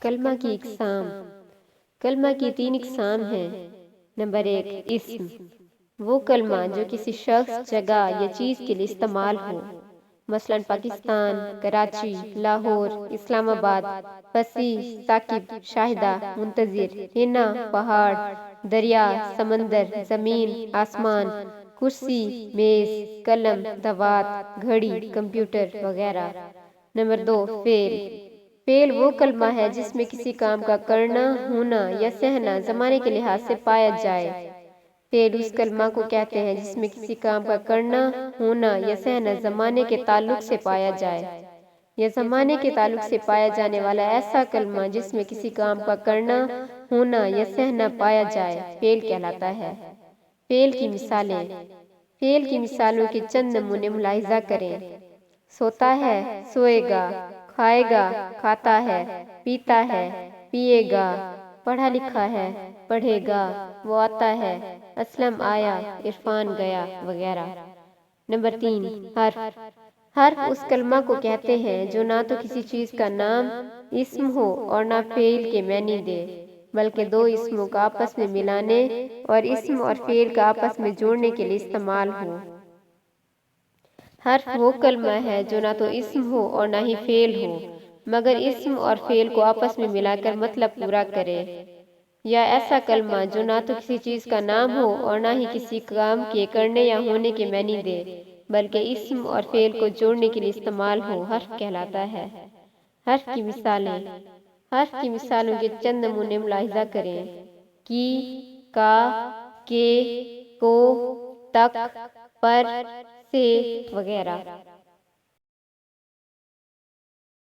کلمہ کی اقسام۔ کلمہ کی 3 اقسام ہیں۔ نمبر 1، اسم، وہ کلمہ جو کسی شخص، جگہ یا چیز کے لیے استعمال ہو، مثلا پاکستان، کراچی، لاہور، اسلام آباد، پسی، ثاقب، شاہدہ، منتظر، ہینا، پہاڑ، دریا، سمندر، زمین، آسمان، کرسی، میز، قلم، دوات، گھڑی، کمپیوٹر وغیرہ۔ نمبر 2، فعل۔ فعل وہ کلمہ ہے جس میں کسی کام کا کرنا، ہونا یا سہنا زمانے کے لحاظ سے پایا جائے۔ فعل اس کلمہ کو کہتے ہیں جس میں کسی کام کا کرنا، ہونا یا سہنا زمانے کے تعلق سے پایا جائے، یا زمانے کے تعلق سے پایا جانے والا ایسا کلمہ جس میں کسی کام کا کرنا، ہونا یا سہنا پایا جائے، فعل کہلاتا ہے۔ فعل کی مثالیں۔ فعل کی مثالوں کے چند نمونے ملاحظہ کریں۔ سوتا ہے، سوئے گا، کھائے گا، کھاتا ہے، پیتا ہے، پیے گا، پڑھا لکھا ہے، پڑھے گا، وہ آتا ہے، اسلم آیا، عرفان گیا وغیرہ۔ نمبر 3، حرف۔ حرف اس کلمہ کو کہتے ہیں جو نہ تو کسی چیز کا نام، اسم ہو اور نہ فعل کے معنی دے، بلکہ دو اسموں کو آپس میں ملانے اور اسم اور فعل کا آپس میں جوڑنے کے لیے استعمال ہو۔ حرف وہ کلمہ ہے جو نہ تو اسم ہو اور نہ ہی فعل ہو، مگر اسم اور فعل کو آپس میں ملا کر مطلب پورا کرے، یا ایسا کلمہ جو نہ تو کسی چیز کا نام ہو اور نہ ہی کسی کام کے کرنے یا ہونے کے معنی دے، بلکہ اسم اور فعل کو جوڑنے کے لیے استعمال ہو، حرف کہلاتا ہے۔ حرف کی مثالیں۔ حرف کی مثالوں کے چند نمونے ملاحظہ کریں۔ کی، کا، کے، کو، تک، پر، سے وغیرہ۔